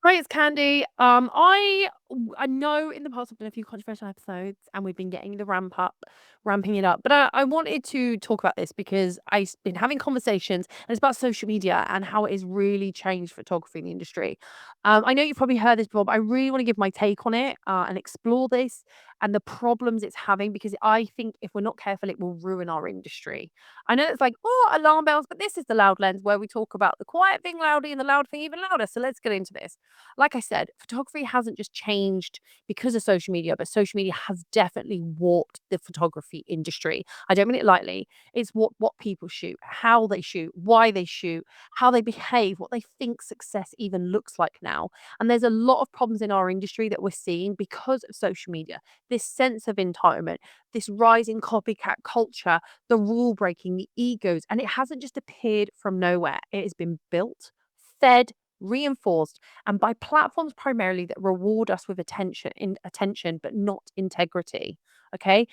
Hi, it's Khandie. I know in the past I've done a few controversial episodes, and we've been getting the ramping it up. But I wanted to talk about this because I've been having conversations, and it's about social media and how it has really changed photography in the industry. I know you've probably heard this before, but I really want to give my take on it and explore this and the problems it's having because I think if we're not careful, it will ruin our industry. I know it's like, oh, alarm bells, but this is the loud lens where we talk about the quiet thing loudly and the loud thing even louder. So let's get into this. Like I said, photography hasn't just changed because of social media, but social media has definitely warped the photography industry. I don't mean it lightly. It's what people shoot, how they shoot, why they shoot, how they behave, what they think success even looks like now. And there's a lot of problems in our industry that we're seeing because of social media. This sense of entitlement, this rising copycat culture, the rule breaking, the egos, and it hasn't just appeared from nowhere. It has been built, fed, reinforced, and by platforms primarily that reward us with attention but not integrity. Okay.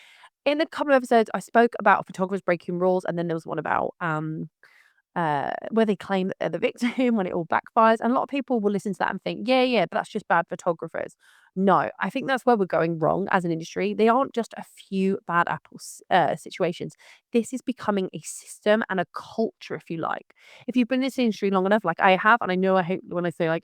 In the couple of episodes, I spoke about photographers breaking rules, and then there was one about where they claim that they're the victim when it all backfires. And a lot of people will listen to that and think, yeah, yeah, but that's just bad photographers. No, I think that's where we're going wrong as an industry. They aren't just a few bad apples situations. This is becoming a system and a culture, if you like. If you've been in this industry long enough, like I have, and I know I hope when I say like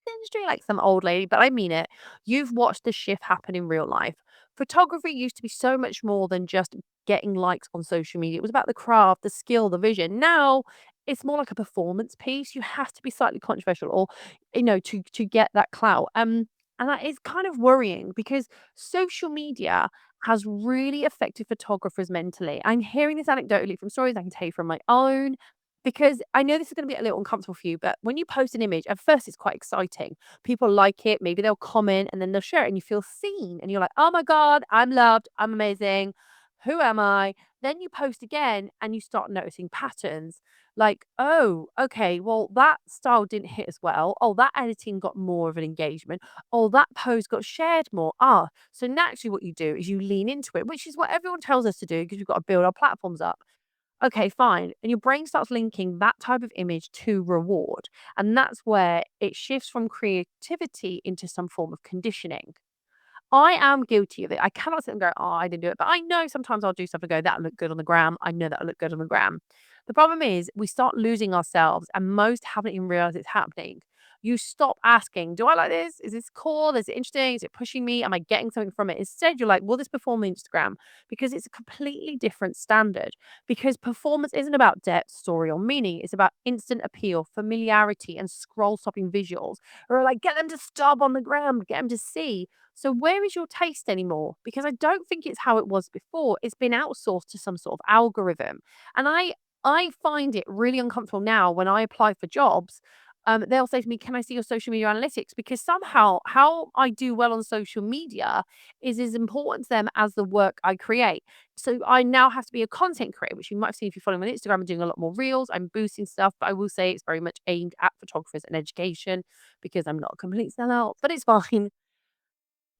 industry like some old lady, but I mean it. You've watched the shift happen in real life. Photography used to be so much more than just getting likes on social media. It was about the craft, the skill, the vision. Now it's more like a performance piece. You have to be slightly controversial or to get that clout. And that is kind of worrying because social media has really affected photographers mentally. I'm hearing this anecdotally from stories I can tell you from my own because I know this is gonna be a little uncomfortable for you, but when you post an image, at first it's quite exciting. People like it, maybe they'll comment and then they'll share it and you feel seen and you're like, "Oh my God, I'm loved, I'm amazing. Who am I?" Then you post again and you start noticing patterns like, "Oh, okay, well, that style didn't hit as well. Oh, that editing got more of an engagement. Oh, that pose got shared more. Ah, so naturally what you do is you lean into it, which is what everyone tells us to do because we've got to build our platforms up. Okay, fine. And your brain starts linking that type of image to reward. And that's where it shifts from creativity into some form of conditioning. I am guilty of it. I cannot sit and go, oh, I didn't do it. But I know sometimes I'll do stuff and go, that'll look good on the gram. I know that'll look good on the gram. The problem is we start losing ourselves and most haven't even realized it's happening. You stop asking, do I like this? Is this cool? Is it interesting? Is it pushing me? Am I getting something from it? Instead, you're like, will this perform on Instagram? Because it's a completely different standard. Because performance isn't about depth, story, or meaning. It's about instant appeal, familiarity, and scroll stopping visuals. Or like, get them to stop on the gram, get them to see. So where is your taste anymore? Because I don't think it's how it was before. It's been outsourced to some sort of algorithm. And I find it really uncomfortable now when I apply for jobs. They'll say to me, "Can I see your social media analytics?" Because somehow how I do well on social media is as important to them as the work I create. So I now have to be a content creator, which you might have seen if you follow me on Instagram. I'm doing a lot more reels. I'm boosting stuff, but I will say it's very much aimed at photographers and education because I'm not a complete sellout, but it's fine.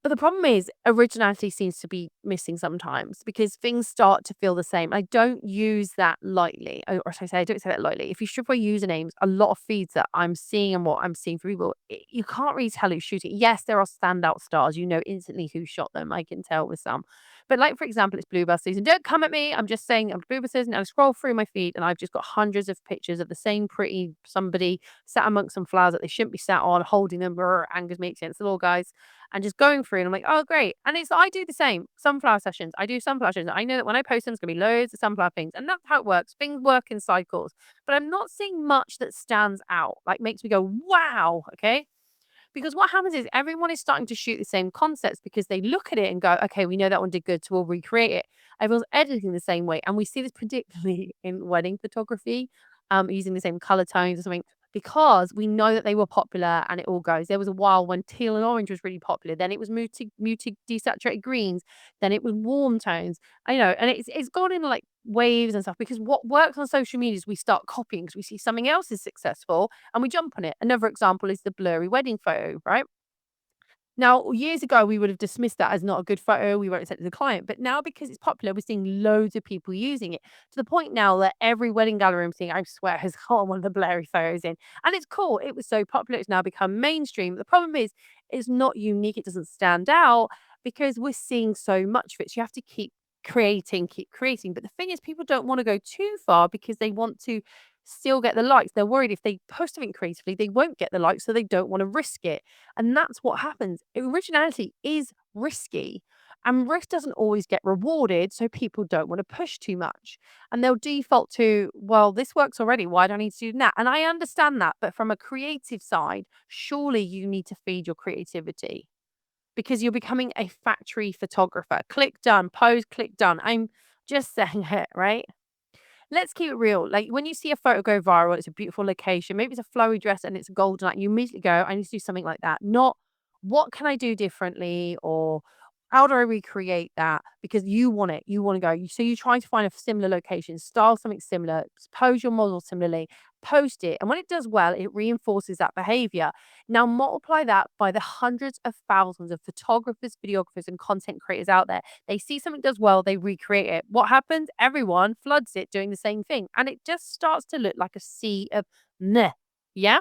But the problem is originality seems to be missing sometimes because things start to feel the same. I don't use that lightly. Or should I say, I don't say that lightly. If you strip away usernames, a lot of feeds that I'm seeing and what I'm seeing for people, you can't really tell who's shooting. Yes, there are standout stars. You know instantly who shot them. I can tell with some. But like, for example, it's Bluebell season. Don't come at me. I'm just saying I'm Bluebell season. And I scroll through my feed and I've just got hundreds of pictures of the same pretty somebody sat amongst some flowers that they shouldn't be sat on, holding them. Brr, angers me against the law, guys, and just going through and I'm like, "Oh, great." And it's I do the same. Sunflower sessions. I do sunflower sessions. I know that when I post them, there's gonna be loads of sunflower things, and that's how it works. Things work in cycles. But I'm not seeing much that stands out, like makes me go, "Wow." Okay? Because what happens is everyone is starting to shoot the same concepts because they look at it and go, okay, we know that one did good, so we'll recreate it. Everyone's editing the same way. And we see this particularly in wedding photography, using the same color tones or something, because we know that they were popular and it all goes. There was a while when teal and orange was really popular. Then it was moved to muted desaturated greens. Then it was warm tones. And it's gone in like waves and stuff because what works on social media is we start copying because we see something else is successful and we jump on it. Another example is the blurry wedding photo, right? Now, years ago, we would have dismissed that as not a good photo. We won't send it to the client. But now, because it's popular, we're seeing loads of people using it to the point now that every wedding gallery I'm seeing, I swear, has got one of the blurry photos in. And it's cool. It was so popular. It's now become mainstream. The problem is, it's not unique. It doesn't stand out because we're seeing so much of it. So you have to keep creating, keep creating. But the thing is, people don't want to go too far because they want to still get the likes. They're worried if they post something creatively, they won't get the likes. So they don't want to risk it. And that's what happens. Originality is risky, and risk doesn't always get rewarded. So people don't want to push too much. And they'll default to, well, this works already. Why do I need to do that? And I understand that. But from a creative side, surely you need to feed your creativity because you're becoming a factory photographer. Click done, pose, click done. I'm just saying it, right? Let's keep it real. Like when you see a photo go viral, it's a beautiful location. Maybe it's a flowy dress and it's golden light. You immediately go, I need to do something like that. Not what can I do differently or how do I recreate that? Because you want it. You want to go. So you try to find a similar location, style something similar, pose your model similarly, post it. And when it does well, it reinforces that behavior. Now multiply that by the hundreds of thousands of photographers, videographers, and content creators out there. They see something does well, they recreate it. What happens? Everyone floods it doing the same thing. And it just starts to look like a sea of meh. Yeah?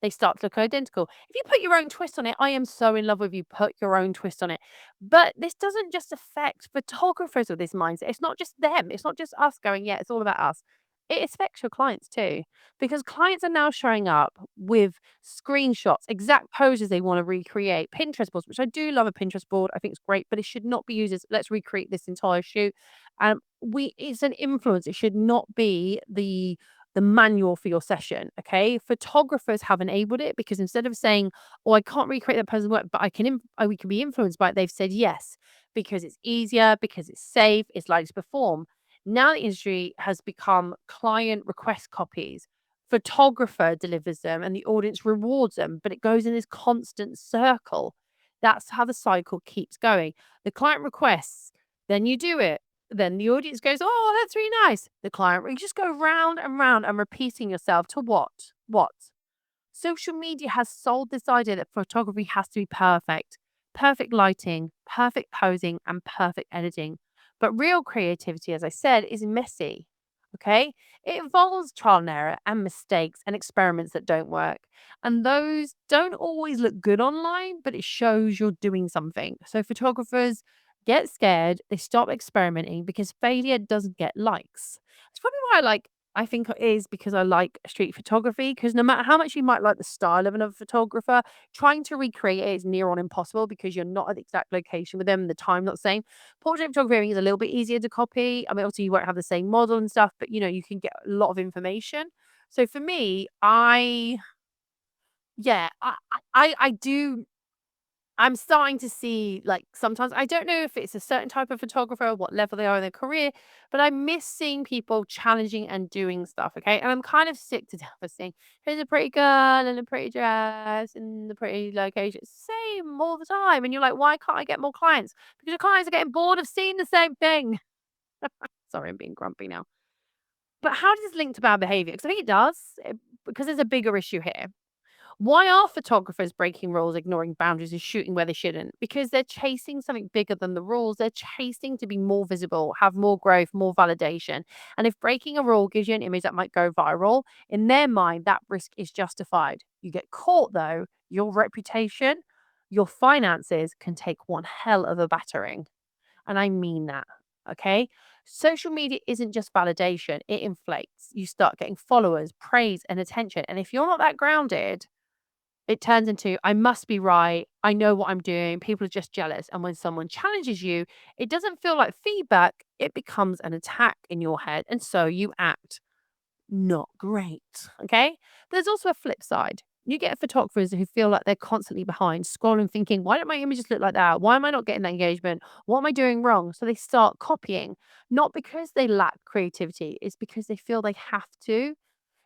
They start to look identical. If you put your own twist on it, I am so in love with you. Put your own twist on it. But this doesn't just affect photographers with this mindset. It's not just them. It's not just us going, yeah, it's all about us. It affects your clients too, because clients are now showing up with screenshots, exact poses they want to recreate, Pinterest boards, which I do love a Pinterest board. I think it's great, but it should not be used as let's recreate this entire shoot. It's an influence. It should not be the manual for your session. Okay. Photographers have enabled it because instead of saying, oh, I can't recreate that person's work, but we can be influenced by it, they've said yes, because it's easier, because it's safe, it's likely to perform. Now the industry has become client request copies. Photographer delivers them and the audience rewards them, but it goes in this constant circle. That's how the cycle keeps going. The client requests, then you do it. Then the audience goes, "Oh, that's really nice." The client, you just go round and round and repeating yourself to what? What? Social media has sold this idea that photography has to be perfect. Perfect lighting, perfect posing, and perfect editing. But real creativity, as I said, is messy. Okay? It involves trial and error and mistakes and experiments that don't work. And those don't always look good online, but it shows you're doing something. So photographers get scared, they stop experimenting because failure doesn't get likes. It's probably why I think it is because I like street photography, because no matter how much you might like the style of another photographer, trying to recreate it is near on impossible because you're not at the exact location with them, the time not the same. Portrait photography is a little bit easier to copy. I mean, obviously you won't have the same model and stuff, but you can get a lot of information. So for me, yeah, I do I'm starting to see, like, sometimes I don't know if it's a certain type of photographer, what level they are in their career, but I miss seeing people challenging and doing stuff, okay? And I'm kind of sick to death of seeing, here's a pretty girl in a pretty dress in the pretty location. Same all the time. And you're like, why can't I get more clients? Because your clients are getting bored of seeing the same thing. Sorry, I'm being grumpy now. But how does this link to bad behavior? Because I think it does, because there's a bigger issue here. Why are photographers breaking rules, ignoring boundaries, and shooting where they shouldn't? Because they're chasing something bigger than the rules. They're chasing to be more visible, have more growth, more validation. And if breaking a rule gives you an image that might go viral, in their mind, that risk is justified. You get caught, though, your reputation, your finances can take one hell of a battering. And I mean that. Okay. Social media isn't just validation, it inflates. You start getting followers, praise, and attention. And if you're not that grounded, it turns into, I must be right. I know what I'm doing. People are just jealous. And when someone challenges you, it doesn't feel like feedback. It becomes an attack in your head. And so you act not great. Okay. There's also a flip side. You get photographers who feel like they're constantly behind, scrolling, thinking, why don't my images look like that? Why am I not getting that engagement? What am I doing wrong? So they start copying, not because they lack creativity, it's because they feel they have to,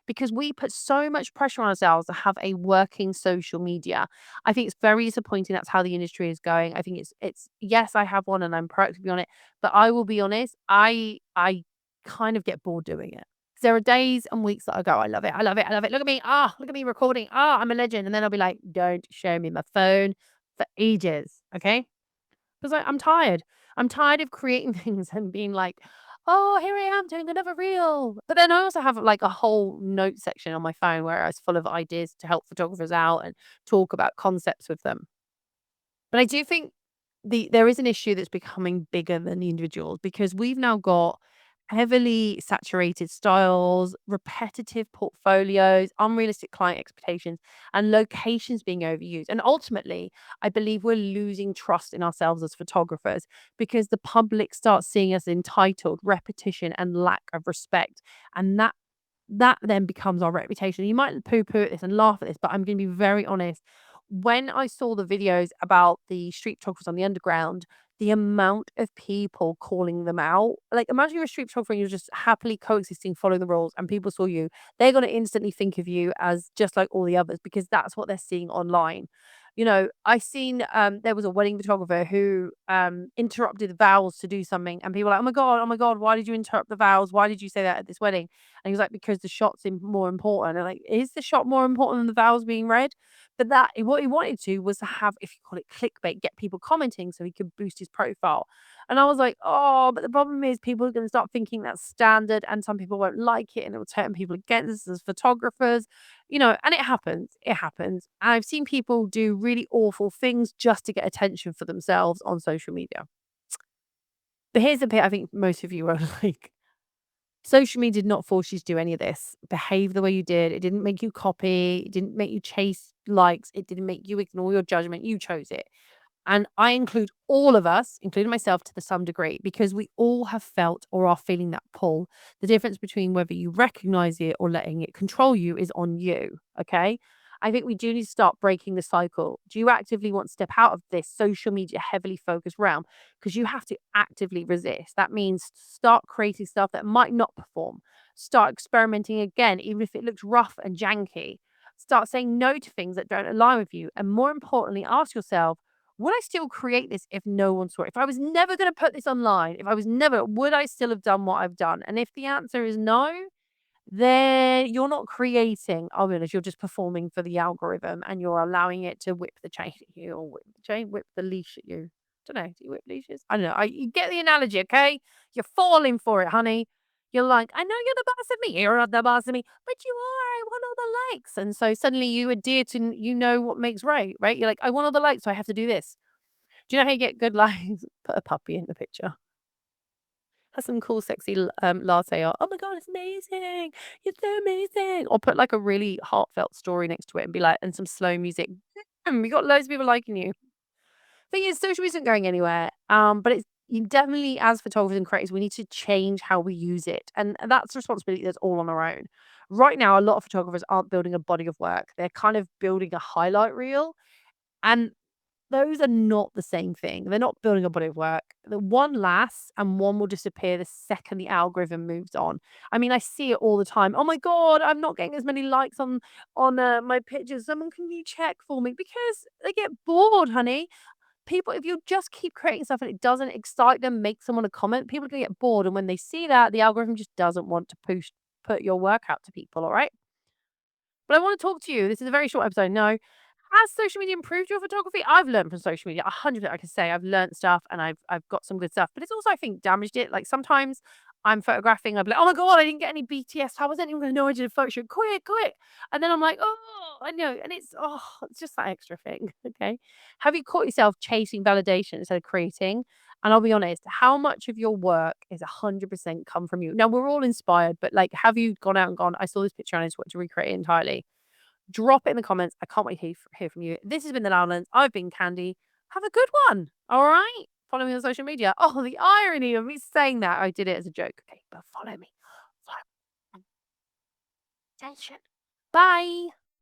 because we put so much pressure on ourselves to have a working social media. I think it's very disappointing that's how the industry is going. I think it's yes, I have one and I'm proactively on it, but I will be honest, I kind of get bored doing it. 'Cause there are days and weeks that I go, I love it, I love it, I love it. Look at me, look at me recording. I'm a legend. And then I'll be like, don't show me my phone. for ages, okay? Because I'm tired. I'm tired of creating things and being like, "Oh, here I am doing another reel." But then I also have, like, a whole note section on my phone where it's full of ideas to help photographers out and talk about concepts with them. But I do think there is an issue that's becoming bigger than the individuals because we've now got heavily saturated styles, repetitive portfolios, unrealistic client expectations, and locations being overused. And ultimately, I believe we're losing trust in ourselves as photographers because the public starts seeing us entitled, repetition, and lack of respect. And that then becomes our reputation. You might poo-poo at this and laugh at this, but I'm gonna be very honest. When I saw the videos about the street photographers on the underground, the amount of people calling them out, like, imagine you're a street photographer and you're just happily coexisting, following the rules, and people saw you, they're gonna instantly think of you as just like all the others because that's what they're seeing online. I seen, there was a wedding photographer who, interrupted the vows to do something, and people were like, oh my god, why did you interrupt the vows? Why did you say that at this wedding?" And he was like, "Because the shot's more important." And like, is the shot more important than the vows being read? But what he wanted to was to have, if you call it clickbait, get people commenting so he could boost his profile. And I was like, oh, but the problem is people are going to start thinking that's standard, and some people won't like it, and it will turn people against us as photographers, and it happens. It happens. I've seen people do really awful things just to get attention for themselves on social media. But here's the bit I think most of you are like, social media did not force you to do any of this. Behave the way you did. It didn't make you copy. It didn't make you chase likes. It didn't make you ignore your judgment. You chose it. And I include all of us, including myself to the some degree, because we all have felt or are feeling that pull. The difference between whether you recognize it or letting it control you is on you. Okay. I think we do need to start breaking the cycle. Do you actively want to step out of this social media heavily focused realm? Because you have to actively resist. That means start creating stuff that might not perform. Start experimenting again, even if it looks rough and janky. Start saying no to things that don't align with you. And more importantly, ask yourself, would I still create this if no one saw it? If I was never going to put this online, if I was never, would I still have done what I've done? And if the answer is no, then you're not creating. I'll be honest, you're just performing for the algorithm and you're allowing it to whip the chain at you or whip the leash at you. Don't know. Do you whip leashes? I don't know. You get the analogy, okay? You're falling for it, honey. You're like, I know you're the boss of me. You're not the boss of me, but you are. I want all the likes. And so suddenly you adhere to, what makes right? You're like, I want all the likes, so I have to do this. Do you know how you get good likes? Put a puppy in the picture. Have some cool, sexy latte art. Oh my god, it's amazing! You're so amazing. Or put like a really heartfelt story next to it and be like, and some slow music. We got loads of people liking you. Thing is, social isn't going anywhere. But it's you definitely, as photographers and creators, we need to change how we use it, and that's a responsibility that's all on our own. Right now, a lot of photographers aren't building a body of work; they're kind of building a highlight reel, and those are not the same thing. They're not building a body of work. The one lasts and one will disappear the second the algorithm moves on. I mean, I see it all the time. Oh my god, I'm not getting as many likes on my pictures. Someone, can you check for me? Because they get bored, honey. People, if you just keep creating stuff and it doesn't excite them, make someone a comment, people are gonna get bored. And when they see that, the algorithm just doesn't want to put your work out to people. All right. But I want to talk to you. This is a very short episode. No. Has social media improved your photography? I've learned from social media 100%. I can say I've learned stuff and I've got some good stuff. But it's also, I think, damaged it. Like sometimes I'm photographing, I'll be like, oh my god, I didn't get any BTS. How was anyone going to know I did a photo shoot? Quick, quick. And then I'm like, oh, I know. And it's just that extra thing. Okay. Have you caught yourself chasing validation instead of creating? And I'll be honest, how much of your work is 100% come from you? Now, we're all inspired, but like, have you gone out and gone, I saw this picture and I just want to recreate it entirely? Drop it in the comments. I can't wait to hear from you. This has been The Loudlands. I've been Khandie. Have a good one. All right? Follow me on social media. Oh, the irony of me saying that. I did it as a joke. Okay, but follow me. Follow me. Attention. Bye.